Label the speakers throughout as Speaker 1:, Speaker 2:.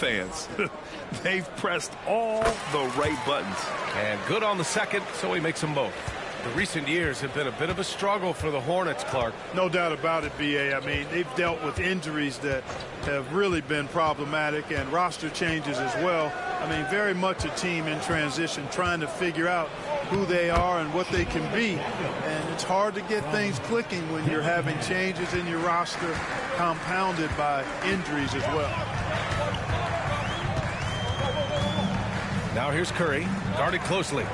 Speaker 1: fans. They've pressed all the right buttons.
Speaker 2: And good on the second, so he makes them both. The recent years have been a bit of a struggle for the Hornets, Clark.
Speaker 3: No doubt about it, B.A. I mean, they've dealt with injuries that have really been problematic and roster changes as well. I mean, very much a team in transition, trying to figure out who they are and what they can be. And it's hard to get things clicking when you're having changes in your roster compounded by injuries as well.
Speaker 2: Now here's Curry, guarded closely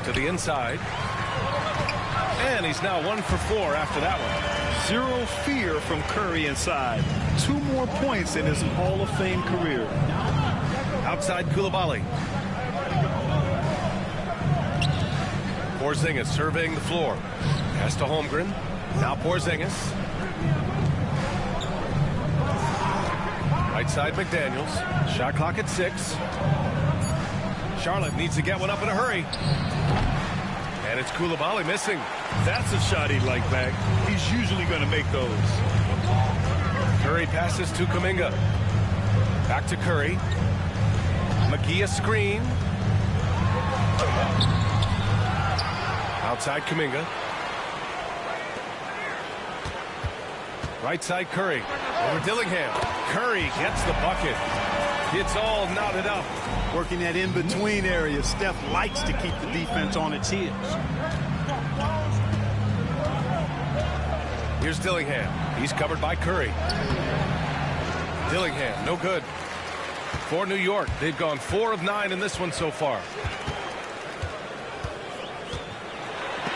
Speaker 2: to the inside. And he's now 1 for 4 after that one.
Speaker 1: Zero fear from Curry inside. 2 more points in his Hall of Fame career.
Speaker 2: Outside Koulibaly. Porzingis surveying the floor. Pass to Holmgren. Now Porzingis. Right side McDaniels. Shot clock at 6. Charlotte needs to get one up in a hurry. And it's Koulibaly missing.
Speaker 1: That's a shot he'd like back. He's usually going to make those.
Speaker 2: Curry passes to Kuminga. Back to Curry. McGee a screen. Outside Kuminga. Right side Curry. Over Dillingham. Curry gets the bucket. It's all knotted up.
Speaker 3: Working that in-between area. Steph likes to keep the defense on its heels.
Speaker 2: Here's Dillingham. He's covered by Curry. Dillingham, no good. For New York, they've gone 4 of 9 in this one so far.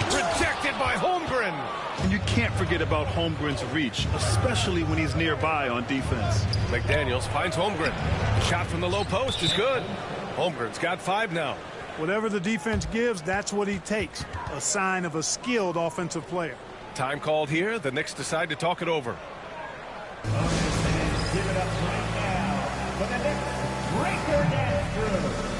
Speaker 2: Rejected by Holmgren.
Speaker 1: And you can't forget about Holmgren's reach, especially when he's nearby on defense.
Speaker 2: McDaniels finds Holmgren. Shot from the low post is good. Holmgren's got 5 now.
Speaker 3: Whatever the defense gives, that's what he takes. A sign of a skilled offensive player.
Speaker 2: Time called here. The Knicks decide to talk it over.
Speaker 4: Give it up right now for the Knicks. Break their dance through.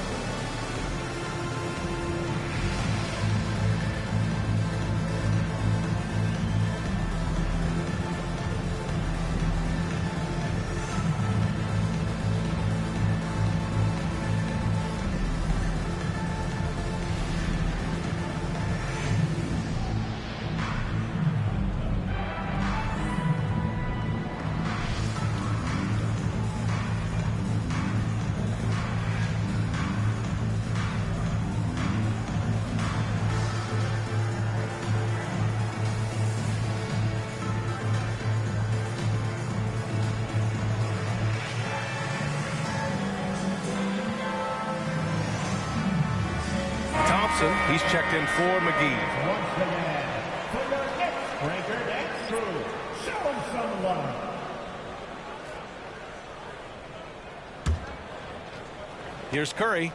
Speaker 2: He's checked in for McGee.
Speaker 4: Once again, for your Knicks breaker dance through. Show him some love.
Speaker 2: Here's Curry.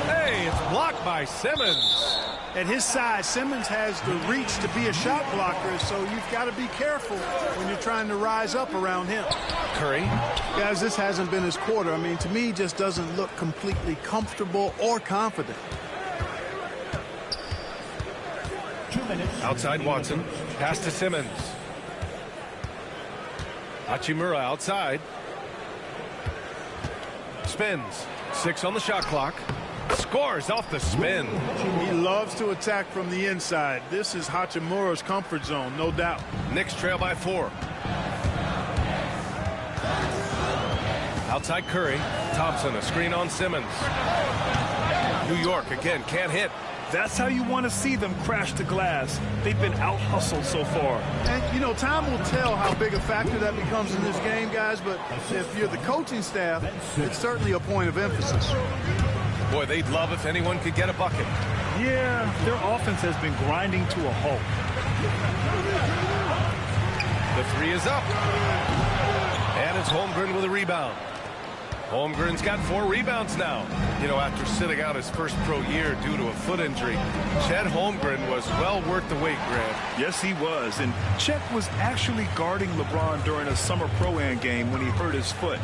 Speaker 2: Hey, it's blocked by Simmons.
Speaker 3: At his size, Simmons has the reach to be a shot blocker, so you've got to be careful when you're trying to rise up around him.
Speaker 2: Curry.
Speaker 3: Guys, this hasn't been his quarter. I mean, to me, he just doesn't look completely comfortable or confident.
Speaker 4: 2 minutes.
Speaker 2: Outside Watson. Pass to Simmons. Hachimura outside. Spins. 6 on the shot clock. Scores off the spin.
Speaker 3: He loves to attack from the inside. This is Hachimura's comfort zone, no doubt.
Speaker 2: Knicks trail by 4. Outside Curry. Thompson, a screen on Simmons. New York, again, can't hit.
Speaker 1: That's how you want to see them crash the glass. They've been out-hustled so far.
Speaker 3: And, you know, time will tell how big a factor that becomes in this game, guys, but if you're the coaching staff, it's certainly a point of emphasis.
Speaker 2: Boy, they'd love if anyone could get a bucket.
Speaker 1: Yeah, their offense has been grinding to a halt.
Speaker 2: The 3 is up. And it's Holmgren with a rebound. Holmgren's got 4 rebounds now. You know, after sitting out his first pro year due to a foot injury, Chet Holmgren was well worth the wait, Grant.
Speaker 1: Yes, he was. And Chet was actually guarding LeBron during a summer pro-am game when he hurt his foot.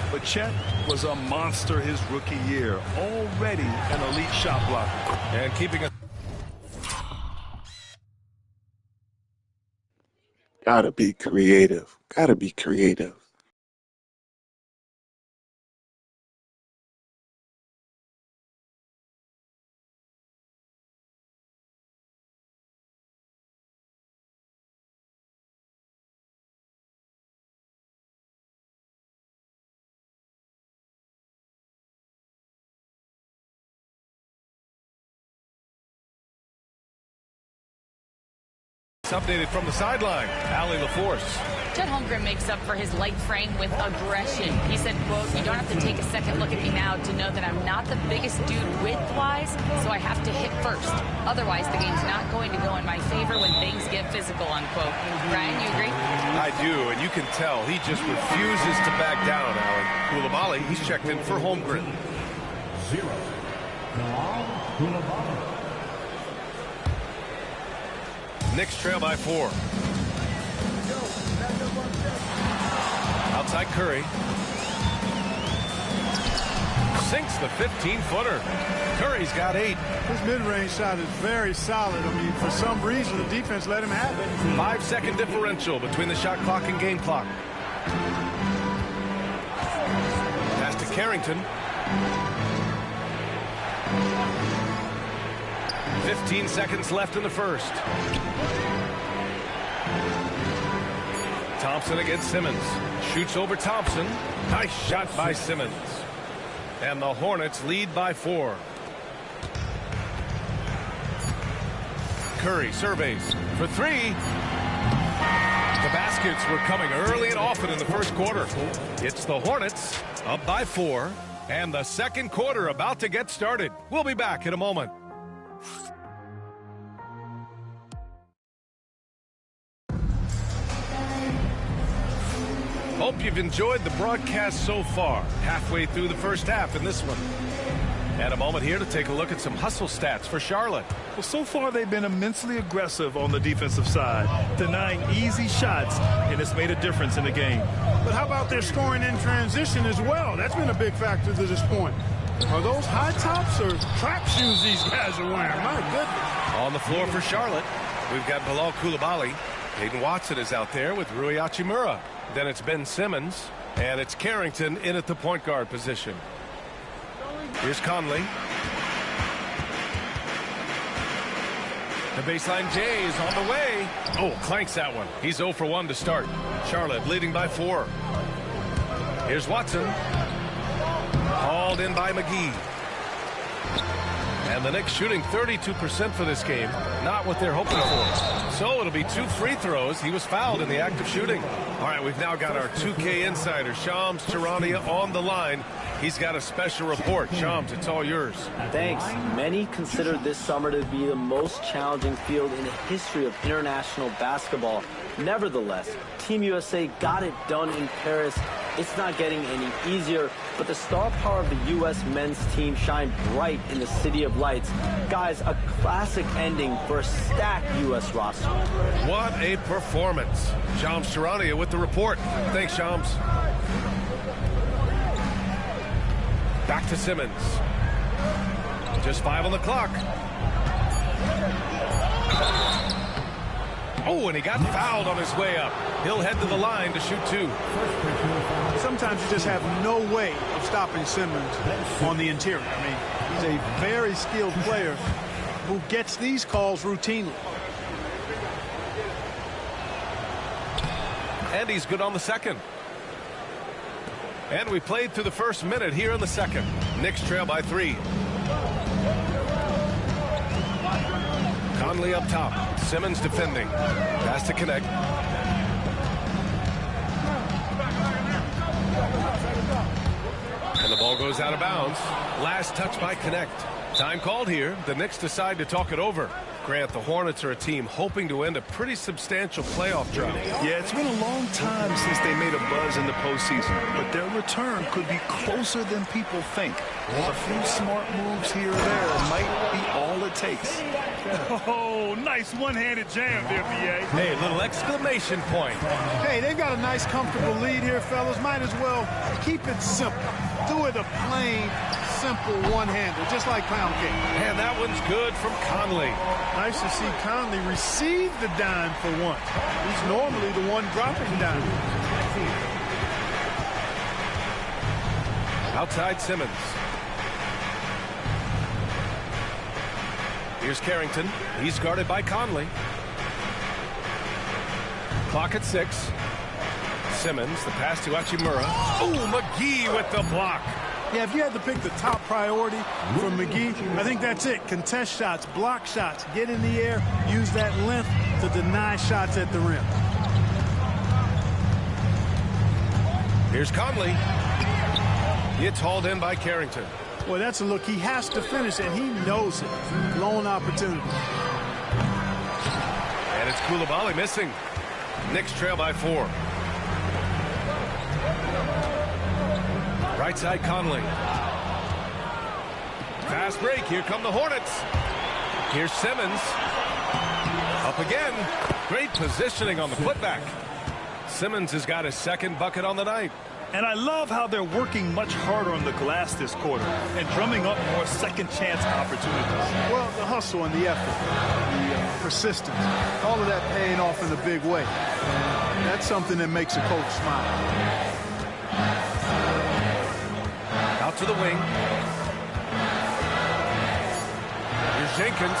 Speaker 1: But Chet was a monster his rookie year. Already an elite shot blocker.
Speaker 2: And keeping a...
Speaker 5: Gotta be creative. Gotta be creative.
Speaker 2: Updated from the sideline, Allie LaForce.
Speaker 6: Chet Holmgren makes up for his light frame with aggression. He said, quote, "You don't have to take a second look at me now to know that I'm not the biggest dude width-wise, so I have to hit first. Otherwise, the game's not going to go in my favor when things get physical," unquote. Ryan, you agree?
Speaker 2: I do, and you can tell he just refuses to back down, Alan. Koulibaly, he's checked in for Holmgren.
Speaker 4: 0. Koulibaly.
Speaker 2: Knicks trail by 4. Outside Curry. Sinks the 15-footer. Curry's got 8.
Speaker 3: His mid-range shot is very solid. I mean, for some reason, the defense let him have it.
Speaker 2: 5-second differential between the shot clock and game clock. Pass to Carrington. 15 seconds left in the first. Thompson against Simmons. Shoots over Thompson. Nice shot by Simmons. And the Hornets lead by 4. Curry surveys for 3. The baskets were coming early and often in the first quarter. It's the Hornets up by 4. And the second quarter about to get started. We'll be back in a moment. Hope you've enjoyed the broadcast so far. Halfway through the first half in this one. And a moment here to take a look at some hustle stats for Charlotte.
Speaker 1: Well, so far they've been immensely aggressive on the defensive side, denying easy shots, and it's made a difference in the game.
Speaker 3: But how about their scoring in transition as well? That's been a big factor to this point. Are those high tops or trap shoes these guys are wearing? My goodness.
Speaker 2: On the floor for Charlotte, we've got Bilal Koulibaly. Hayden Watson is out there with Rui Hachimura. Then it's Ben Simmons, and it's Carrington in at the point guard position. Here's Conley. The baseline J is on the way. Oh, clanks that one. He's 0 for 1 to start. Charlotte leading by 4. Here's Watson. Hauled in by McGee. And the Knicks shooting 32% for this game. Not what they're hoping for. So it'll be 2 free throws. He was fouled in the act of shooting. All right, we've now got our 2K insider, Shams Charania, on the line. He's got a special report. Shams, it's all yours.
Speaker 7: Thanks. Many consider this summer to be the most challenging field in the history of international basketball. Nevertheless, Team USA got it done in Paris. It's not getting any easier, but the star power of the U.S. men's team shined bright in the City of Lights. Guys, a classic ending for a stacked U.S. roster.
Speaker 2: What a performance. Shams Charania with the report. Thanks, Shams. Back to Simmons. Just 5 on the clock. Oh, and he got fouled on his way up. He'll head to the line to shoot 2.
Speaker 3: Sometimes you just have no way of stopping Simmons on the interior. I mean, he's a very skilled player who gets these calls routinely.
Speaker 2: And he's good on the second. And we played through the first minute here in the second. Knicks trail by 3. Conley up top. Simmons defending. Pass to Connect. And the ball goes out of bounds. Last touch by Connect. Time called here. The Knicks decide to talk it over. Grant, the Hornets are a team hoping to end a pretty substantial playoff drought.
Speaker 1: Yeah, it's been a long time since they made a buzz in the postseason, but their return could be closer than people think. A few smart moves here or there might be all it takes. Oh, nice one-handed jam there, B.A.
Speaker 2: Hey, little exclamation point.
Speaker 3: Hey, they've got a nice, comfortable lead here, fellas. Might as well keep it simple. Do it a plain, simple one-hander, just like pound cake.
Speaker 2: And that one's good from Conley.
Speaker 3: Nice to see Conley receive the dime for once. He's normally the one dropping dime.
Speaker 2: Outside Simmons. Here's Carrington. He's guarded by Conley. Clock at 6. Simmons, the pass to Hachimura. Oh, McGee with the block.
Speaker 3: Yeah, if you had to pick the top priority for McGee, I think that's it. Contest shots, block shots, get in the air, use that length to deny shots at the rim.
Speaker 2: Here's Conley. It's hauled in by Carrington.
Speaker 3: Well, that's a look. He has to finish, and he knows it. Lone opportunity.
Speaker 2: And it's Coulibaly missing. Knicks trail by 4. Right side Conley. Fast break. Here come the Hornets. Here's Simmons. Up again. Great positioning on the putback. Simmons has got his second bucket on the night.
Speaker 1: And I love how they're working much harder on the glass this quarter and drumming up more second chance opportunities.
Speaker 3: Well, the hustle and the effort, the persistence, all of that paying off in a big way. And that's something that makes a coach smile.
Speaker 2: Out to the wing. Here's Jenkins.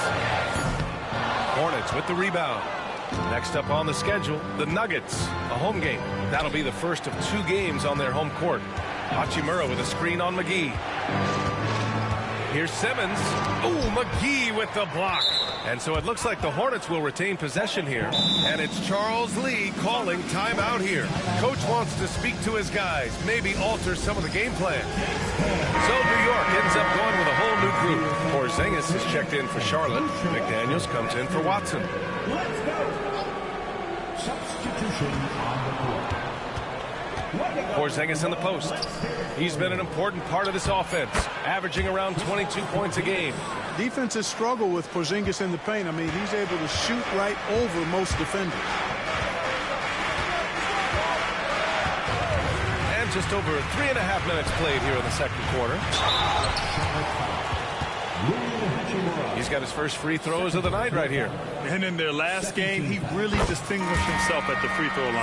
Speaker 2: Hornets with the rebound. Next up on the schedule, the Nuggets, a home game. That'll be the first of 2 games on their home court. Hachimura with a screen on McGee. Here's Simmons. Oh, McGee with the block. And so it looks like the Hornets will retain possession here. And it's Charles Lee calling timeout here. Coach wants to speak to his guys, maybe alter some of the game plan. So New York ends up going with a whole new group. Porzingis is checked in for Charlotte. McDaniels comes in for Watson.
Speaker 4: Let's go. Substitution on the court.
Speaker 2: Porzingis in the post. He's been an important part of this offense, averaging around 22 points a game.
Speaker 3: Defenses struggle with Porzingis in the paint. I mean, he's able to shoot right over most defenders.
Speaker 2: And just over 3.5 minutes played here in the second quarter. He's got his first free throws of the night right here.
Speaker 1: And in their last game, he really distinguished himself at the free throw line.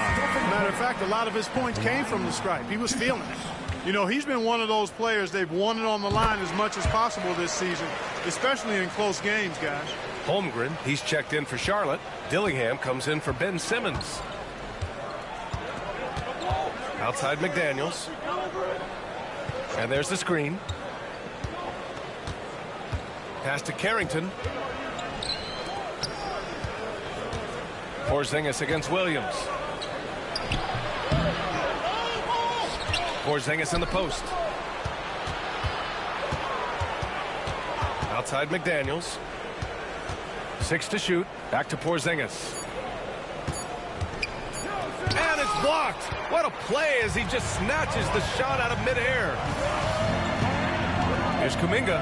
Speaker 3: Matter of fact, a lot of his points came from the stripe. He was feeling it. You know, he's been one of those players, they've won it on the line as much as possible this season, especially in close games, guys.
Speaker 2: Holmgren, he's checked in for Charlotte. Dillingham comes in for Ben Simmons. Outside McDaniels. And there's the screen. Pass to Carrington. Porzingis against Williams. Porzingis in the post. Outside McDaniels. 6 to shoot. Back to Porzingis. And it's blocked. What a play as he just snatches the shot out of midair. Here's Kuminga.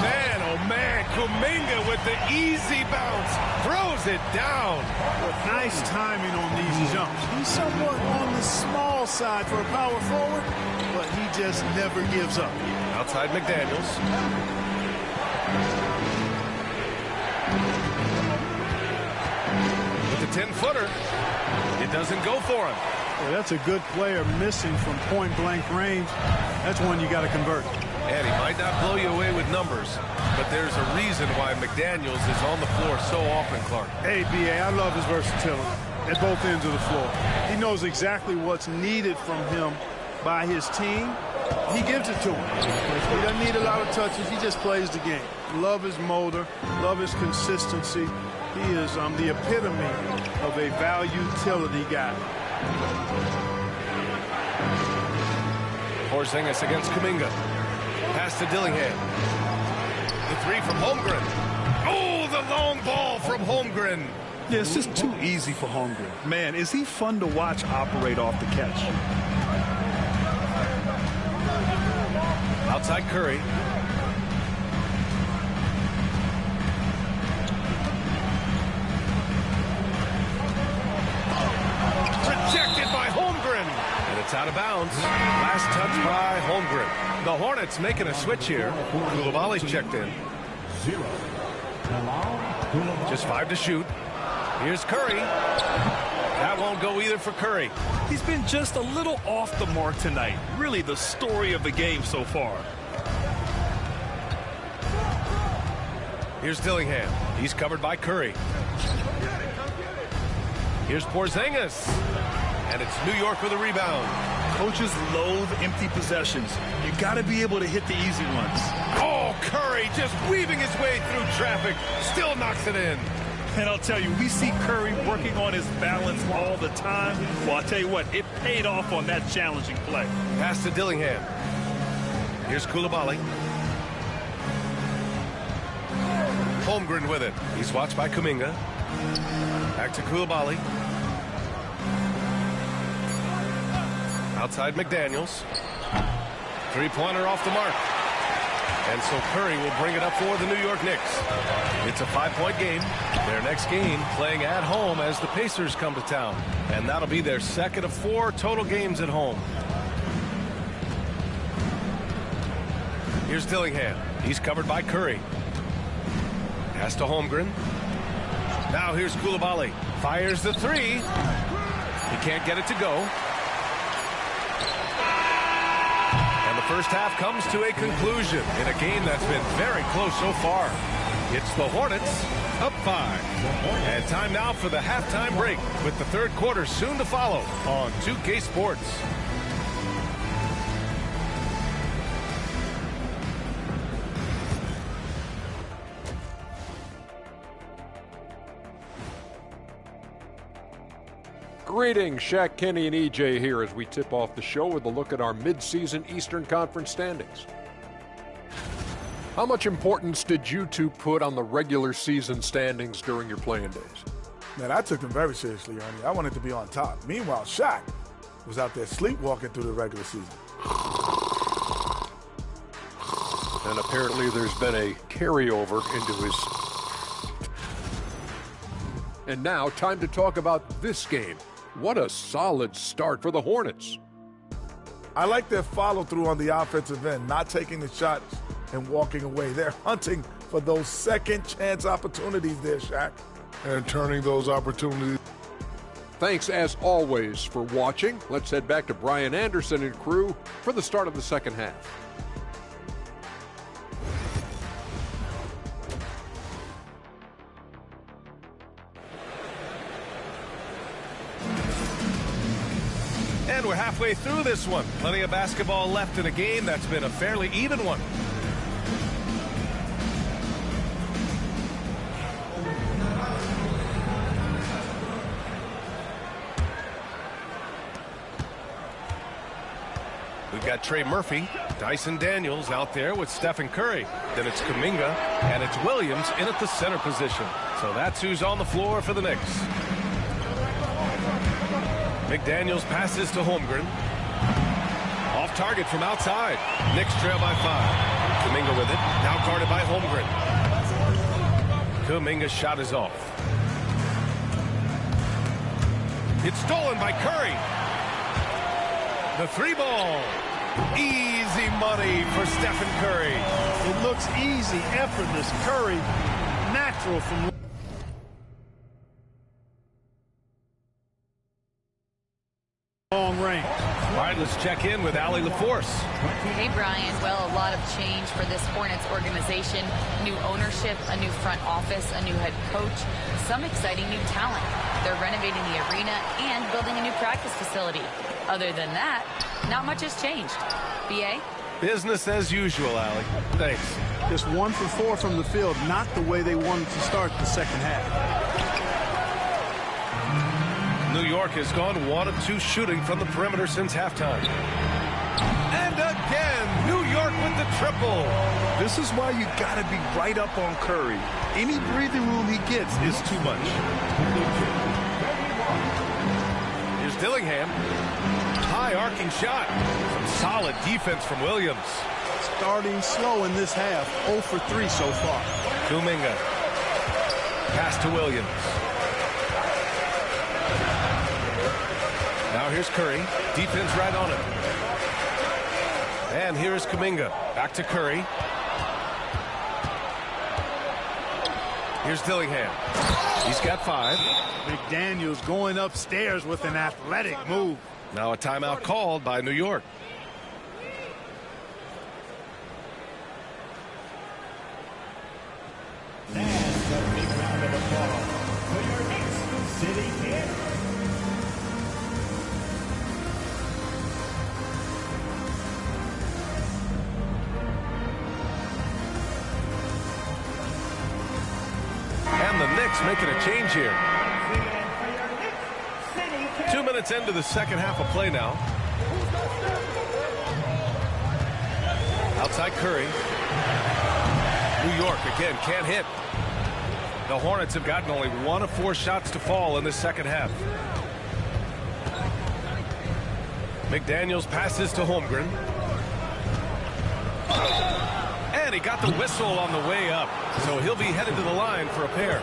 Speaker 2: Man, oh man, Kuminga with the easy bounce. Throws it down.
Speaker 3: Nice timing on these jumps. He's somewhat on the small side for a power forward, but he just never gives up.
Speaker 2: Outside McDaniels. With the 10-footer. It doesn't go for him.
Speaker 3: Well, that's a good player missing from point-blank range. That's one you got to convert.
Speaker 2: And he might not blow you away with numbers, but there's a reason why McDaniels is on the floor so often, Clark.
Speaker 3: Hey, B.A., I love his versatility at both ends of the floor. He knows exactly what's needed from him by his team. He gives it to him. He doesn't need a lot of touches. He just plays the game. Love his motor. Love his consistency. He is the epitome of a value-utility guy.
Speaker 2: Porzingis against Kuminga. Pass to Dillingham. The 3 from Holmgren. Oh, the long ball from Holmgren.
Speaker 1: Yeah, it's just too easy for Holmgren. Man, is he fun to watch operate off the catch.
Speaker 2: Outside Curry. Rejected by Holmgren. And It's out of bounds. Last touch by Holmgren. The Hornets making a switch here. Koulibaly's checked in. Just 5 to shoot. Here's Curry. That won't go either for Curry.
Speaker 1: He's been just a little off the mark tonight. Really the story of the game so far.
Speaker 2: Here's Dillingham. He's covered by Curry. Here's Porzingis. And it's New York with a rebound.
Speaker 1: Coaches loathe empty possessions. You got to be able to hit the easy ones.
Speaker 2: Oh, Curry just weaving his way through traffic. Still knocks it in.
Speaker 1: And I'll tell you, we see Curry working on his balance all the time. Well, I'll tell you what, it paid off on that challenging play.
Speaker 2: Pass to Dillingham. Here's Koulibaly. Holmgren with it. He's watched by Kuminga. Back to Koulibaly. Outside McDaniels. Three-pointer off the mark. And so Curry will bring it up for the New York Knicks. It's a 5-point game. Their next game playing at home as the Pacers come to town. And that'll be their second of 4 total games at home. Here's Dillingham. He's covered by Curry. Pass to Holmgren. Now here's Koulibaly. Fires the 3. He can't get it to go. And the first half comes to a conclusion in a game that's been very close so far. It's the Hornets up 5. And time now for the halftime break with the third quarter soon to follow on 2K Sports.
Speaker 8: Greetings, Shaq, Kenny, and EJ here as we tip off the show with a look at our mid-season Eastern Conference standings. How much importance did you two put on the regular season standings during your playing days?
Speaker 9: Man, I took them very seriously, Ernie. I wanted to be on top. Meanwhile, Shaq was out there sleepwalking through the regular season.
Speaker 8: And apparently there's been a carryover into his... And now, time to talk about this game. What a solid start for the Hornets.
Speaker 9: I like their follow-through on the offensive end, not taking the shots and walking away. They're hunting for those second-chance opportunities there, Shaq.
Speaker 10: And turning those opportunities.
Speaker 8: Thanks, as always, for watching. Let's head back to Brian Anderson and crew for the start of the second half.
Speaker 2: And we're halfway through this one. Plenty of basketball left in a game that's been a fairly even one. We've got Trey Murphy, Dyson Daniels out there with Stephen Curry. Then it's Kuminga, and it's Williams in at the center position. So that's who's on the floor for the Knicks. McDaniels passes to Holmgren. Off target from outside. Knicks trail by 5. Kuminga with it. Now guarded by Holmgren. Kuminga's shot is off. It's stolen by Curry. The 3-ball. Easy money for Stephen Curry.
Speaker 3: It looks easy, effortless. Curry, natural from long range.
Speaker 2: All right, let's check in with Allie LaForce.
Speaker 6: Hey, Brian. Well, a lot of change for this Hornets organization. New ownership, a new front office, a new head coach, some exciting new talent. They're renovating the arena and building a new practice facility. Other than that, not much has changed. BA?
Speaker 2: Business as usual, Allie. Thanks.
Speaker 3: Just 1 for 4 from the field, not the way they wanted to start the second half.
Speaker 2: New York has gone 1 of 2 shooting from the perimeter since halftime. And again, New York with the triple.
Speaker 1: This is why you got to be right up on Curry. Any breathing room he gets is too much.
Speaker 2: Here's Dillingham. High arcing shot. Some solid defense from Williams.
Speaker 3: Starting slow in this half, 0 for 3 so far.
Speaker 2: Kuminga. Pass to Williams. Now Here's Curry. Defense right on it. And here's Kuminga. Back to Curry. Here's Dillingham. He's got 5.
Speaker 3: McDaniels going upstairs with an athletic move.
Speaker 2: Now a timeout called by New York.
Speaker 4: And a big round of applause for your Knicks City Kid.
Speaker 2: And the Knicks making a change here. 2 minutes into the second half of play now. Outside Curry. New York again can't hit. The Hornets have gotten only 1 of 4 shots to fall in the second half. McDaniels passes to Holmgren. And he got the whistle on the way up. So he'll be headed to the line for a pair.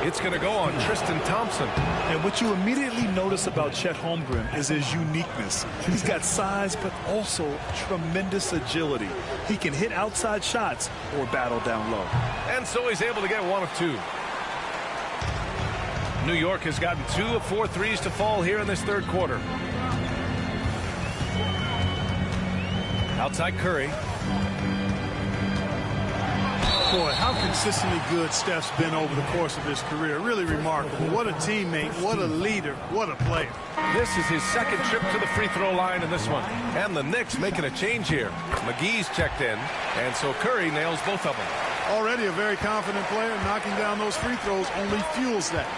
Speaker 2: It's going to go on Tristan Thompson.
Speaker 1: And what you immediately notice about Chet Holmgren is his uniqueness. He's got size, but also tremendous agility. He can hit outside shots or battle down low.
Speaker 2: And so he's able to get 1 of 2. New York has gotten 2 of 4 threes to fall here in this third quarter. Outside Curry.
Speaker 3: Boy, how consistently good Steph's been over the course of his career. Really remarkable. What a teammate, what a leader, what a player.
Speaker 2: This is his second trip to the free throw line in this one. And the Knicks making a change here. McGee's checked in, and so Curry nails both of them.
Speaker 3: Already a very confident player. Knocking down those free throws only fuels that.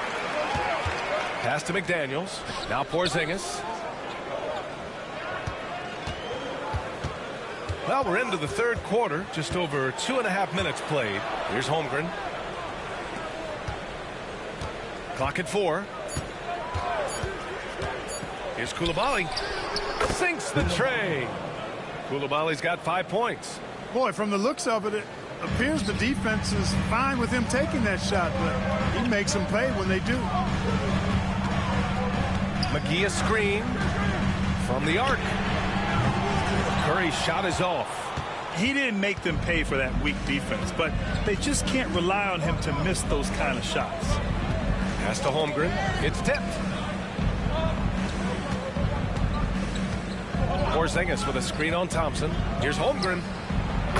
Speaker 2: Pass to McDaniels. Now Porzingis. Well, we're into the third quarter. Just over 2.5 minutes played. Here's Holmgren. Clock at 4. Here's Coulibaly. Sinks the tray. Koulibaly's got 5 points.
Speaker 3: Boy, from the looks of it, it appears the defense is fine with him taking that shot, but he makes them pay when they do.
Speaker 2: McGee a screen from the arc. Curry's shot is off.
Speaker 1: He didn't make them pay for that weak defense, but they just can't rely on him to miss those kind of shots.
Speaker 2: Pass to Holmgren. It's tipped. Porzingis with a screen on Thompson. Here's Holmgren.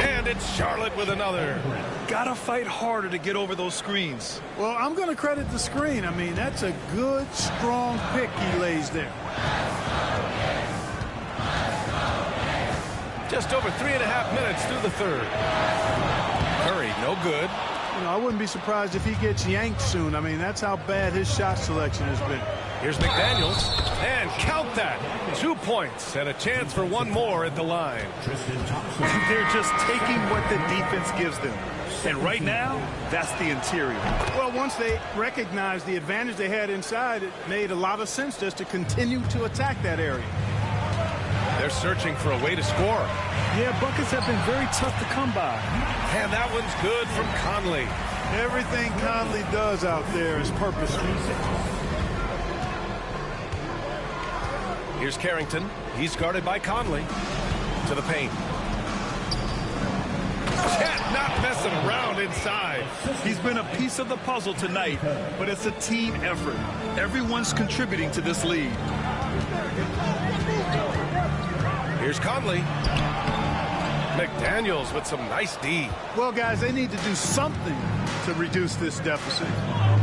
Speaker 2: And it's Charlotte with another.
Speaker 1: Gotta fight harder to get over those screens.
Speaker 3: Well, I'm going to credit the screen. I mean, that's a good, strong pick he lays there.
Speaker 2: Just over 3.5 minutes through the third. Curry, no good.
Speaker 3: You know, I wouldn't be surprised if he gets yanked soon. I mean, that's how bad his shot selection has been.
Speaker 2: Here's McDaniels. And count that. 2 points and a chance for 1 more at the line.
Speaker 1: They're just taking what the defense gives them. And right now, that's the interior.
Speaker 3: Well, once they recognized the advantage they had inside, it made a lot of sense just to continue to attack that area.
Speaker 2: They're searching for a way to score.
Speaker 1: Yeah, buckets have been very tough to come by.
Speaker 2: And that one's good from Conley.
Speaker 3: Everything Conley does out there is purposeful.
Speaker 2: Here's Carrington. He's guarded by Conley. To the paint. Chet not messing around inside.
Speaker 1: He's been a piece of the puzzle tonight, but it's a team effort. Everyone's contributing to this lead.
Speaker 2: Here's Conley. McDaniels with some nice D.
Speaker 3: Well, guys, they need to do something to reduce this deficit.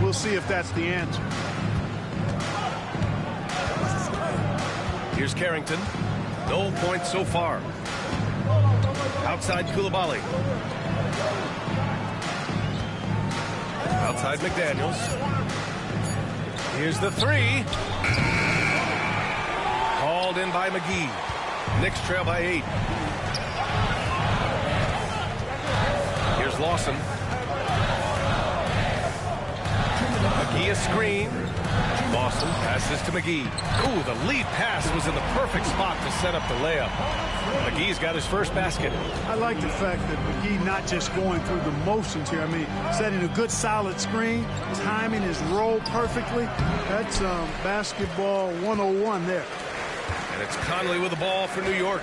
Speaker 3: We'll see if that's the answer.
Speaker 2: Here's Carrington. No points so far. Outside Coulibaly. Outside McDaniels. Here's the 3. Called in by McGee. Knicks trail by 8. Here's Lawson. McGee a screen. Lawson Passes to McGee. Ooh, the lead pass was in the perfect spot to set up the layup. McGee's got his first basket.
Speaker 3: I like the fact that McGee not just going through the motions here. I mean, setting a good solid screen, timing his roll perfectly. That's basketball 101 there.
Speaker 2: And it's Conley with the ball for New York.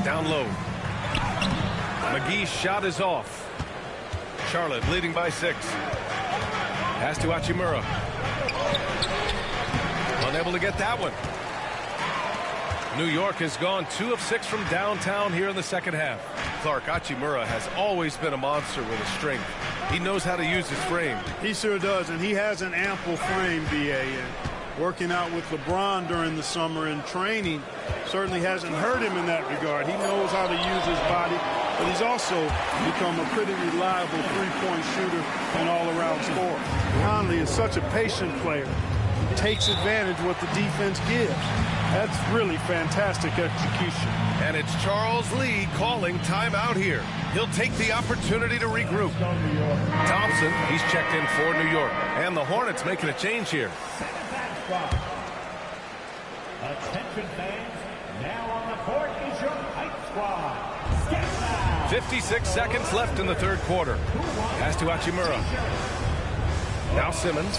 Speaker 2: Down low. McGee's shot is off. Charlotte leading by 6. Pass to Hachimura. Unable to get that one. New York has gone 2 of 6 from downtown here in the second half. Clark, Hachimura has always been a monster with his strength. He knows how to use his frame.
Speaker 3: He sure does, and he has an ample frame, B.A. And working out with LeBron during the summer and training certainly hasn't hurt him in that regard. He knows how to use his body, but he's also become a pretty reliable three-point shooter and all-around scorer. Conley is such a patient player. He takes advantage of what the defense gives. That's really fantastic execution.
Speaker 2: And it's Charles Lee calling timeout here. He'll take the opportunity to regroup. Thompson, he's checked in for New York. And the Hornets making a change here.
Speaker 4: Attention fans, now on the court is your hype squad.
Speaker 2: 56 seconds left in the third quarter. Pass to Hachimura. Now Simmons.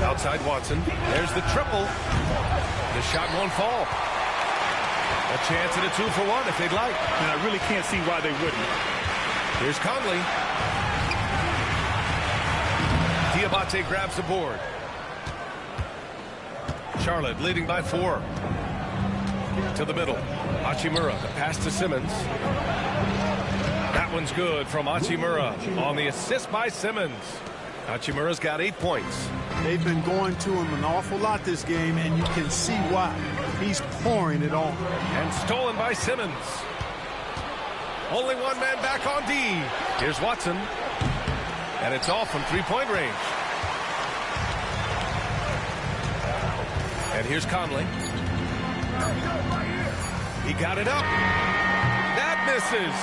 Speaker 2: Outside Watson. There's the triple. The shot won't fall. A chance at a 2-for-1 if they'd like.
Speaker 1: And I really can't see why they wouldn't.
Speaker 2: Here's Conley. Diabate grabs the board. Charlotte leading by 4. To the middle. Hachimura, the pass to Simmons. That one's good from Hachimura on the assist by Simmons. Hachimura's got 8 points.
Speaker 3: They've been going to him an awful lot this game, and you can see why. He's pouring it on.
Speaker 2: And stolen by Simmons. Only one man back on D. Here's Watson. And it's off from three-point range. And here's Conley. He got it up. That misses.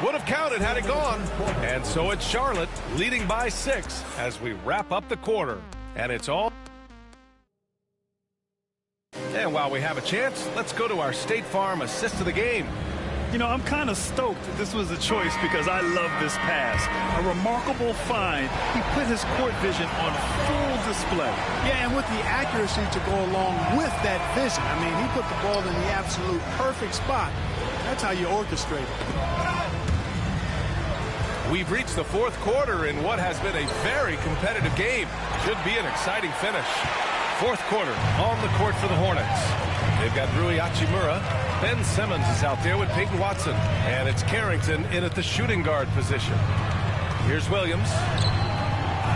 Speaker 2: Would have counted had it gone. And so it's Charlotte leading by 6 as we wrap up the quarter. And it's all. And while we have a chance, let's go to our State Farm assist of the game.
Speaker 1: You know, I'm kind of stoked this was a choice because I love this pass. A remarkable find. He put his court vision on full display.
Speaker 3: Yeah, and with the accuracy to go along with that vision. I mean, he put the ball in the absolute perfect spot. That's how you orchestrate it.
Speaker 2: We've reached the fourth quarter in what has been a very competitive game. Should be an exciting finish. Fourth quarter on the court for the Hornets. They've got Rui Hachimura. Ben Simmons is out there with Peyton Watson. And it's Carrington in at the shooting guard position. Here's Williams.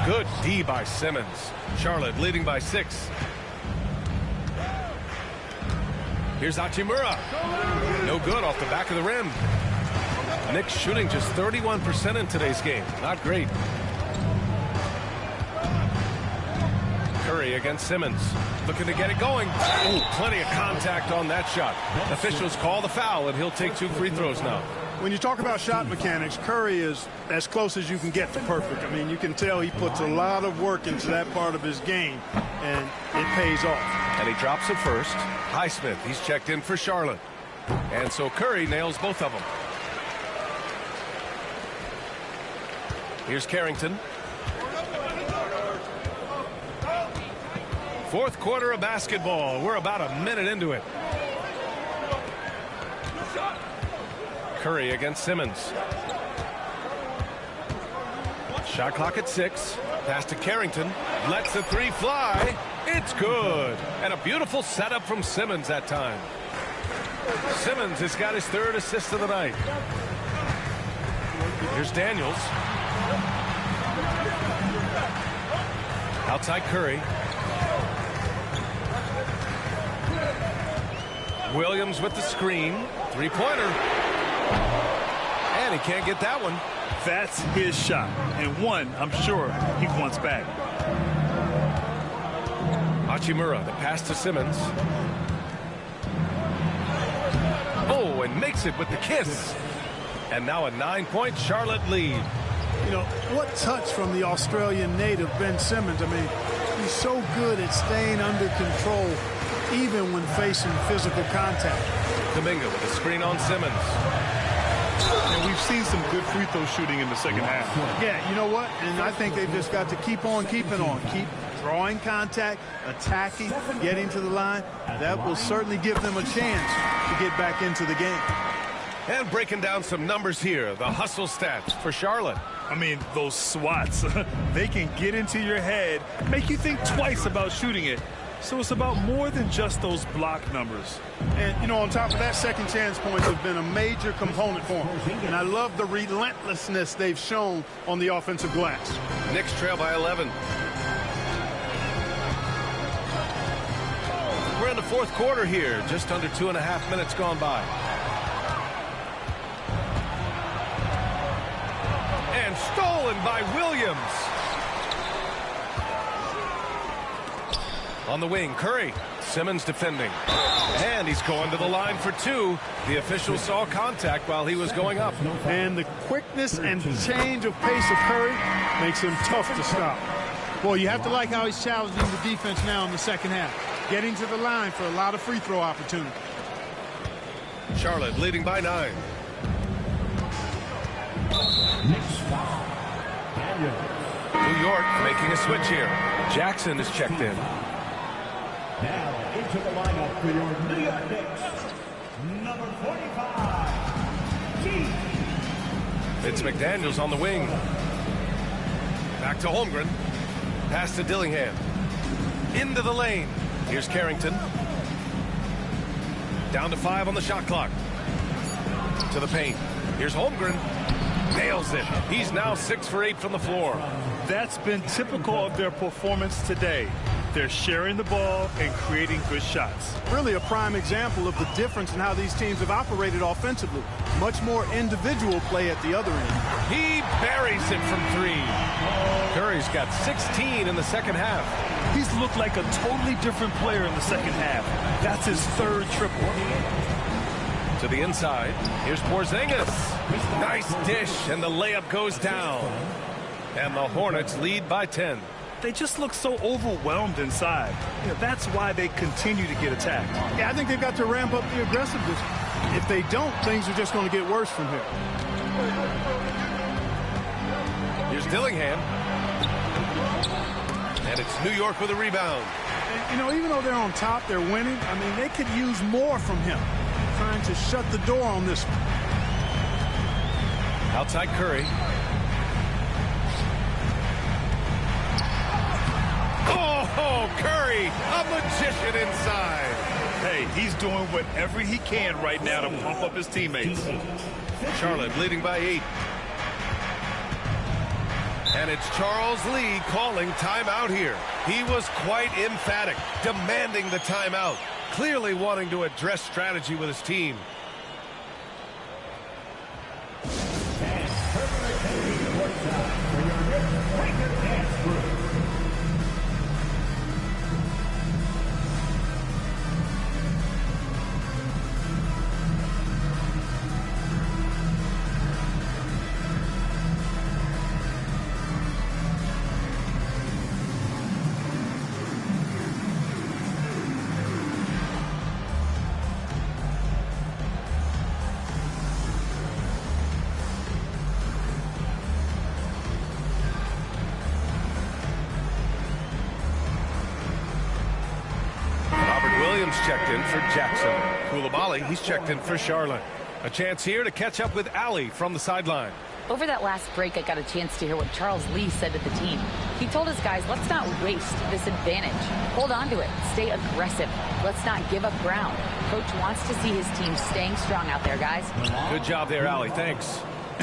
Speaker 2: Good D by Simmons. Charlotte leading by 6. Here's Hachimura. No good off the back of the rim. Knicks shooting just 31% in today's game. Not great. Curry against Simmons. Looking to get it going. Ooh, plenty of contact on that shot. Officials call the foul, and he'll take 2 free throws now.
Speaker 3: When you talk about shot mechanics, Curry is as close as you can get to perfect. I mean, you can tell he puts a lot of work into that part of his game, and it pays off.
Speaker 2: And he drops it first. Highsmith, he's checked in for Charlotte. And so Curry nails both of them. Here's Carrington. Fourth quarter of basketball. We're about a minute into it. Curry against Simmons. Shot clock at 6. Pass to Carrington. Lets the 3 fly. It's good. And a beautiful setup from Simmons that time. Simmons has got his 3rd assist of the night. Here's Daniels. Outside Curry. Williams with the screen. 3-pointer. And he can't get that one.
Speaker 1: That's his shot. And one, I'm sure, he wants back.
Speaker 2: Hachimura, the pass to Simmons. Oh, and makes it with the kiss. And now a 9-point Charlotte lead.
Speaker 3: You know, what touch from the Australian native, Ben Simmons. I mean, he's so good at staying under control, even when facing physical contact.
Speaker 2: Domingo with a screen on Simmons.
Speaker 1: And we've seen some good free throw shooting in the second half.
Speaker 3: Yeah, you know what? And I think they've just got to keep on keeping on. Keep drawing contact, attacking, getting to the line. That will certainly give them a chance to get back into the game.
Speaker 2: And breaking down some numbers here, the hustle stats for Charlotte.
Speaker 1: I mean, those swats, they can get into your head, make you think twice about shooting it. So it's about more than just those block numbers.
Speaker 3: And, you know, on top of that, second chance points have been a major component for them. And I love the relentlessness they've shown on the offensive glass.
Speaker 2: Knicks trail by 11. We're in the fourth quarter here, just under 2.5 minutes gone by. And stolen by Williams. On the wing, Curry. Simmons defending. And he's going to the line for two. The official saw contact while he was going up.
Speaker 3: And the quickness and change of pace of Curry makes him tough to stop. Boy, you have to like how he's challenging the defense now in the second half. Getting to the line for a lot of free throw opportunity.
Speaker 2: Charlotte leading by 9. New York making a switch here. Jackson is checked in.
Speaker 4: Now into the lineup for your New York Knicks, number 45,
Speaker 2: It's McDaniels on the wing. Back to Holmgren. Pass to Dillingham. Into the lane. Here's Carrington. Down to 5 on the shot clock. To the paint. Here's Holmgren. Nails it. He's now 6 for 8 from the floor.
Speaker 1: That's been typical of their performance today. They're sharing the ball and creating good shots.
Speaker 3: Really a prime example of the difference in how these teams have operated offensively. Much more individual play at the other end.
Speaker 2: He buries it from 3. Curry's got 16 in the second half.
Speaker 1: He's looked like a totally different player in the second half. That's his 3rd triple.
Speaker 2: To the inside. Here's Porzingis. Nice dish, and the layup goes down. And the Hornets lead by 10.
Speaker 1: They just look so overwhelmed inside. You know, that's why they continue to get attacked.
Speaker 3: Yeah, I think they've got to ramp up the aggressiveness. If they don't, things are just going to get worse from here.
Speaker 2: Here's Dillingham. And it's New York with a rebound.
Speaker 3: And, you know, even though they're on top, they're winning. I mean, they could use more from him. Trying to shut the door on this one.
Speaker 2: Outside Curry. Oh, Curry, a magician inside.
Speaker 1: Hey, he's doing whatever he can right now to pump up his teammates.
Speaker 2: Charlotte leading by 8. And it's Charles Lee calling timeout here. He was quite emphatic, demanding the timeout, clearly wanting to address strategy with his team. Checked in for Jackson. Koulibaly, he's checked in for Charlotte. A chance here to catch up with Ali from the sideline.
Speaker 6: Over that last break, I got a chance to hear what Charles Lee said to the team. He told his guys, let's not waste this advantage. Hold on to it. Stay aggressive. Let's not give up ground. Coach wants to see his team staying strong out there, guys.
Speaker 2: Good job there, Ali. Thanks.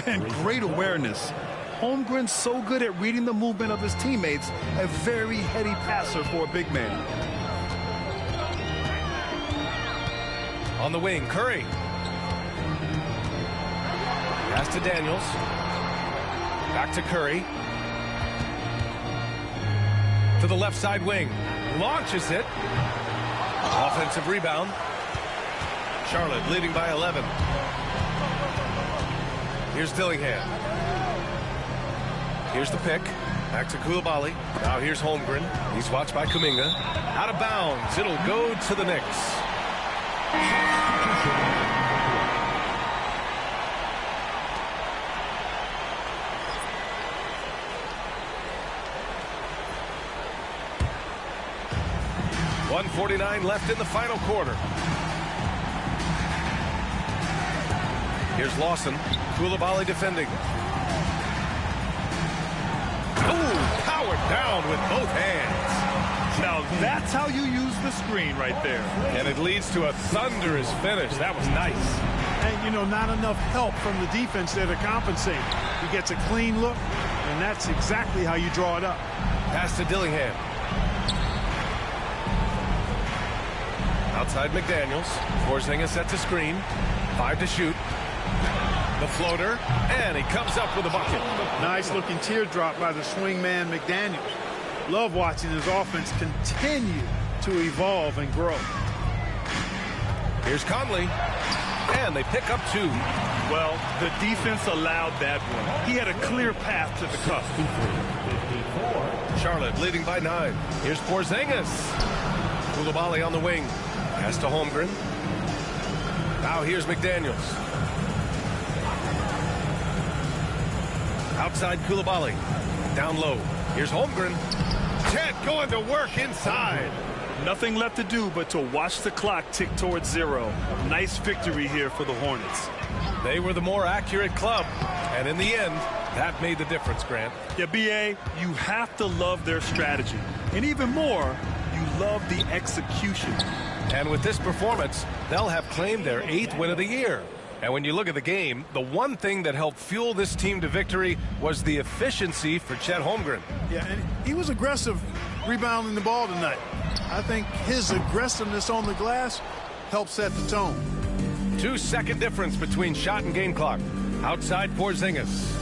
Speaker 1: And great awareness. Holmgren's so good at reading the movement of his teammates. A very heady passer for a big man.
Speaker 2: On the wing, Curry. Pass to Daniels. Back to Curry. To the left side wing. Launches it. Offensive rebound. Charlotte leading by 11. Here's Dillingham. Here's the pick. Back to Koulibaly. Now here's Holmgren. He's watched by Kuminga. Out of bounds. It'll go to the Knicks. .149 left in the final quarter. Here's Lawson. Koulibaly defending. Oh, powered down with both hands.
Speaker 1: Now that's how you use the screen right there.
Speaker 2: And it leads to a thunderous finish. That was nice.
Speaker 3: And, you know, not enough help from the defense there to compensate. He gets a clean look, and that's exactly how you draw it up.
Speaker 2: Pass to Dillingham. Outside McDaniels. Porzingis sets a screen. 5 to shoot. The floater, and he comes up with a bucket.
Speaker 3: Nice looking teardrop by the swing man McDaniels. Love watching his offense continue to evolve and grow.
Speaker 2: Here's Conley, and they pick up 2.
Speaker 1: Well, the defense allowed that one. He had a clear path to the cup.
Speaker 2: Charlotte leading by 9. Here's Porzingis. Koulibaly on the wing. Pass to Holmgren. Now here's McDaniels. Outside Koulibaly. Down low. Here's Holmgren. Chet going to work inside.
Speaker 1: Nothing left to do but to watch the clock tick towards 0. Nice victory here for the Hornets.
Speaker 2: They were the more accurate club. And in the end, that made the difference, Grant.
Speaker 1: Yeah, B.A., you have to love their strategy. And even more, you love the execution.
Speaker 2: And with this performance, they'll have claimed their 8th win of the year. And when you look at the game, the one thing that helped fuel this team to victory was the efficiency for Chet Holmgren.
Speaker 3: Yeah, and he was aggressive rebounding the ball tonight. I think his aggressiveness on the glass helped set the tone.
Speaker 2: 2-second difference between shot and game clock. Outside Porzingis.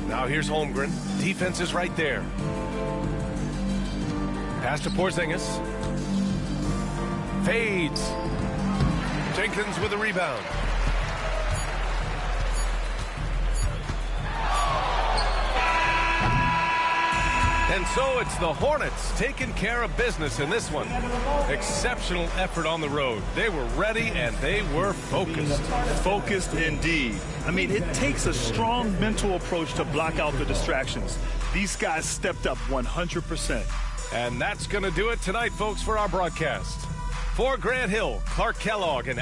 Speaker 2: Now here's Holmgren. Defense is right there. Pass to Porzingis. Fades. Jenkins with a rebound. And so it's the Hornets taking care of business in this one. Exceptional effort on the road. They were ready and they were focused.
Speaker 1: Focused indeed. I mean, it takes a strong mental approach to block out the distractions. These guys stepped up 100%.
Speaker 2: And that's going to do it tonight, folks, for our broadcast. For Grant Hill, Clark Kellogg, and